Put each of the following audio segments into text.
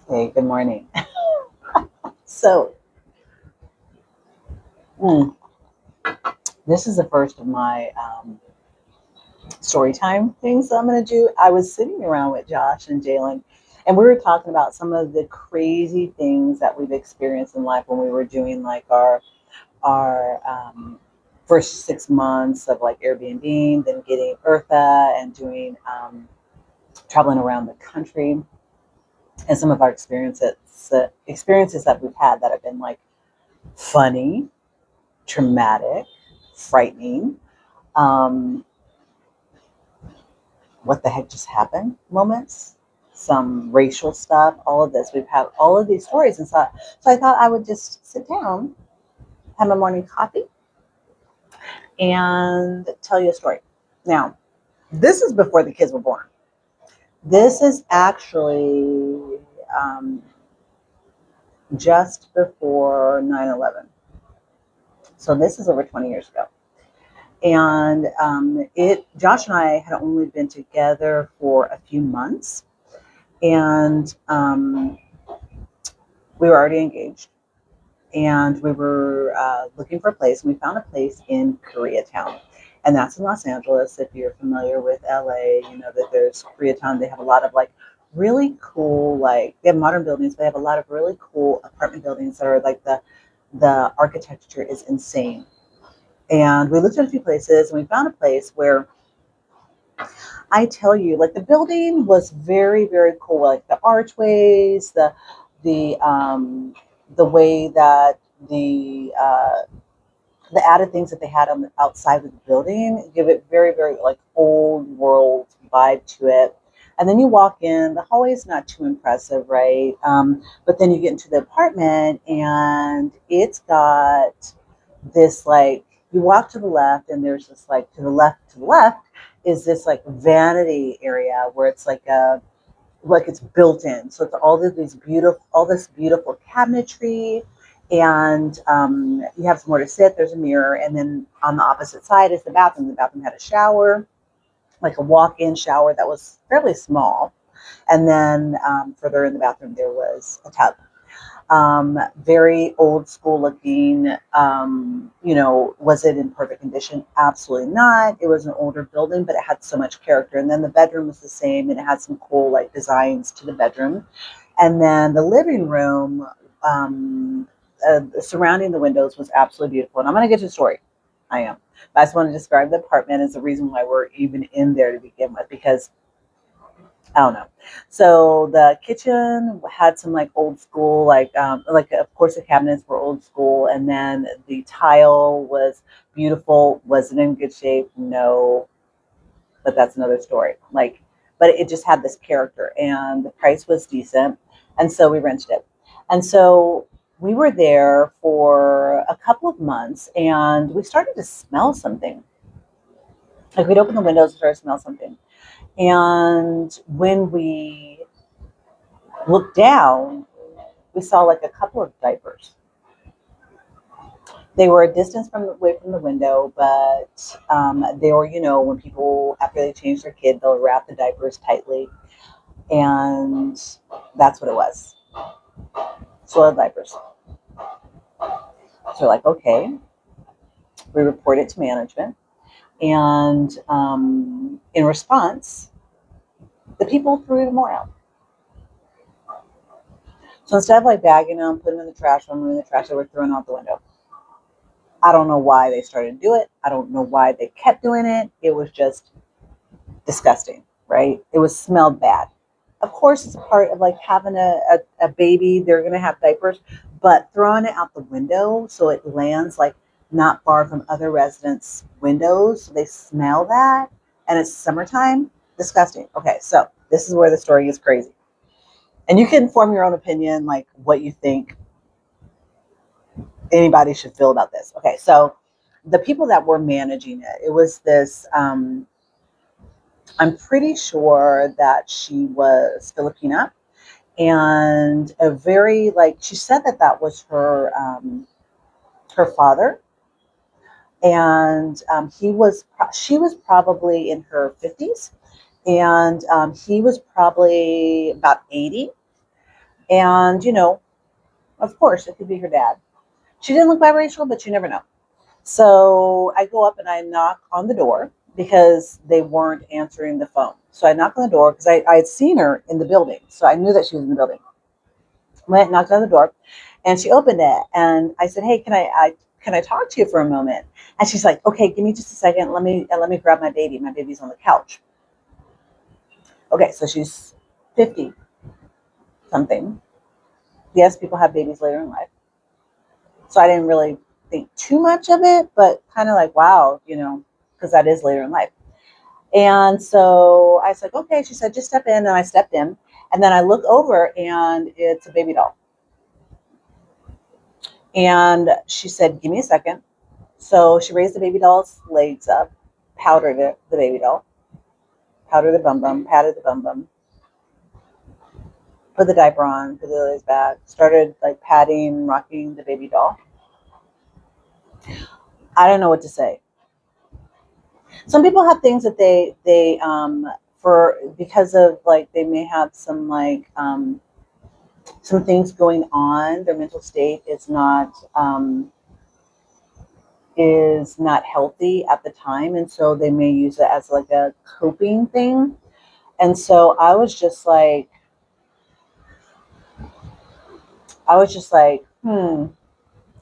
Hey, good morning. So, mm, this is the first of my story time things that I'm going to do. I was sitting around with Josh and Jalen, and we were talking about some of the crazy things that we've experienced in life when we were doing like our first 6 months of like Airbnb, then getting Eartha and doing traveling around the country, and some of our experiences that we've had that have been like funny, traumatic, frightening. Um, what the heck just happened moments, some racial stuff, all of this. We've had all of these stories. And so I thought I would just sit down, have my morning coffee, and tell you a story. Now, this is before the kids were born. This is actually um, just before 9/11. So this is over 20 years ago. And Josh and I had only been together for a few months. And we were already engaged, and we were looking for a place, and we found a place in Koreatown, and that's in Los Angeles. If you're familiar with LA, you know that there's Koreatown. They have a lot of like really cool, like they have modern buildings, but they have a lot of really cool apartment buildings that are like the architecture is insane. And we looked at a few places, and we found a place where I tell you, like the building was very, very cool. Like the archways, the the way that the added things that they had on the outside of the building give it very, very like old world vibe to it. And then you walk in, the hallway is not too impressive, right? But then you get into the apartment, and it's got this like you walk to the left, and there's this like to the left is this like vanity area where it's like it's built in. So it's all this beautiful cabinetry, and you have somewhere to sit. There's a mirror, and then on the opposite side is the bathroom. The bathroom had a shower, like a walk-in shower that was fairly small, and then further in the bathroom there was a tub. Very old school looking. Was it in perfect condition? Absolutely not. It was an older building, but it had so much character. And then the bedroom was the same, and it had some cool like designs to the bedroom. And then the living room, surrounding the windows, was absolutely beautiful. And I'm going to get to the story. I am. But I just want to describe the apartment as the reason why we're even in there to begin with, because I don't know. So the kitchen had some like old school, like of course the cabinets were old school, and then the tile was beautiful. Was it in good shape? No, but that's another story. But it just had this character, and the price was decent, and so we rented it. And so we were there for a couple of months, and we started to smell something. Like we'd open the windows and start to smell something. And when we looked down, we saw like a couple of diapers. They were a distance away from the window, but they were, when people, after they change their kid, they'll wrap the diapers tightly. And that's what it was. Soiled diapers. So we're like, okay. We report it to management. And in response, the people threw more out. So instead of like bagging them, putting them in the trash, removing the trash, they were throwing out the window. I don't know why they started to do it. I don't know why they kept doing it. It was just disgusting, right? It was smelled bad. Of course, it's a part of like having a baby. They're going to have diapers, but throwing it out the window so it lands like not far from other residents' windows, so they smell that, and it's summertime. Disgusting. Okay, so this is where the story is crazy, and you can form your own opinion, like what you think anybody should feel about this. Okay, so the people that were managing it, it was this. I'm pretty sure that she was Filipina, and a very like she said that that was her father, and she was probably in her 50s, and he was probably about 80. And, of course, it could be her dad. She didn't look biracial, but you never know. So I go up and I knock on the door because they weren't answering the phone. So I knock on the door because I had seen her in the building. So I knew that she was in the building. Went, knocked on the door, and she opened it. And I said, "Hey, can I talk to you for a moment?" And she's like, "Okay, give me just a second. Let me grab my baby. My baby's on the couch." Okay, so she's 50 something. Yes, people have babies later in life. So I didn't really think too much of it, but kind of like, wow, because that is later in life. And so I said, okay. She said, just step in. And I stepped in. And then I look over and it's a baby doll. And she said, give me a second. So she raised the baby doll's legs up, powdered the baby doll, powdered the bum bum, patted the bum bum, put the diaper on, put the lilies back, started like patting, rocking the baby doll. I don't know what to say. Some people have things that they for because of like they may have some things going on. Their mental state is not healthy at the time, and so they may use it as like a coping thing. And so I was just like,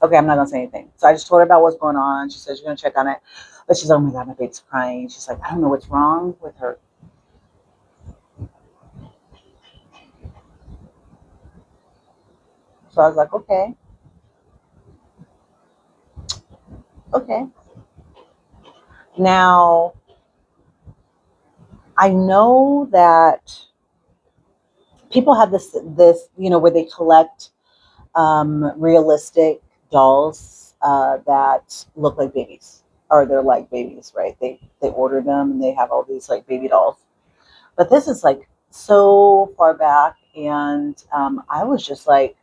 okay, I'm not gonna say anything. So I just told her about what's going on. She said she's gonna check on it, but she's like, oh my god, my baby's crying. She's like, I don't know what's wrong with her. So I was like, okay, okay. Now I know that people have this where they collect realistic dolls that look like babies, or they're like babies, right? They order them and they have all these like baby dolls. But this is like so far back, and I was just like,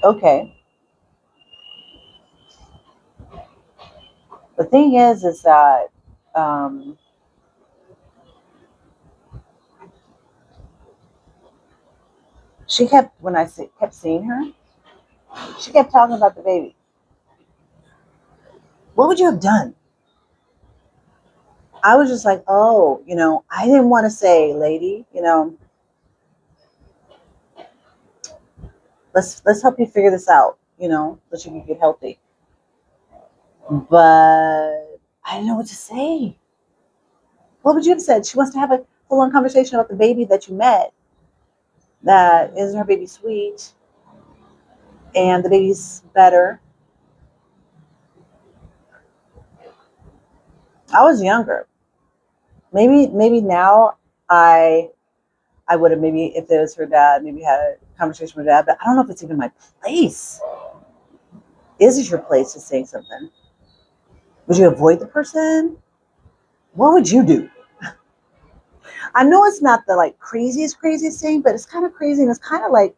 okay. The thing is that um, she kept when kept seeing her, she kept talking about the baby. What would you have done? I was just like, oh, I didn't want to say, lady, let's help you figure this out, let you get healthy. But I didn't know what to say. What would you have said? She wants to have a full on conversation about the baby that you met. That isn't her baby sweet, and the baby's better. I was younger. Maybe now I I would have maybe if it was her dad, maybe had a conversation with her dad. But I don't know if it's even my place. Is it your place to say something? Would you avoid the person? What would you do? I know it's not the like craziest thing, but it's kind of crazy and it's kind of like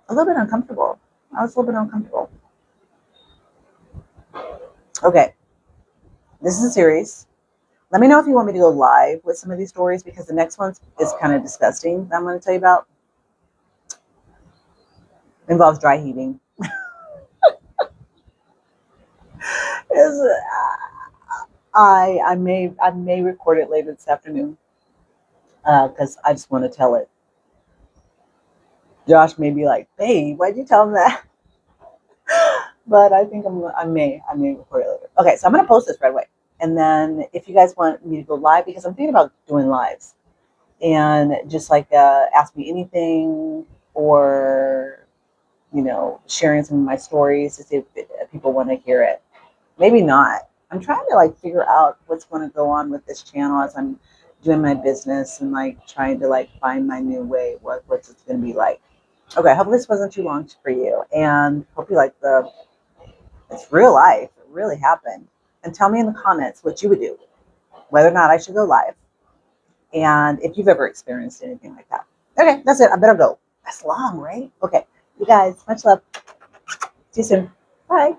a little bit uncomfortable. I was a little bit uncomfortable. Okay, this is a series. Let me know if you want me to go live with some of these stories because the next one is kind of disgusting that I'm going to tell you about. It involves dry heaving. Is I may record it later this afternoon because I just want to tell it. Josh may be like, "Hey, why'd you tell him that?" But I think I may record it later. Okay, so I'm gonna post this right away, and then if you guys want me to go live, because I'm thinking about doing lives and just like ask me anything, or sharing some of my stories to see if people want to hear it. Maybe not. I'm trying to like figure out what's going to go on with this channel as I'm doing my business and like trying to like find my new way. What's it's going to be like. Okay, hopefully this wasn't too long for you, and hope you like it's real life. It really happened. And tell me in the comments what you would do, whether or not I should go live, and if you've ever experienced anything like that. Okay, that's it. I better go. That's long, right? Okay, you guys, much love. See you soon. Bye.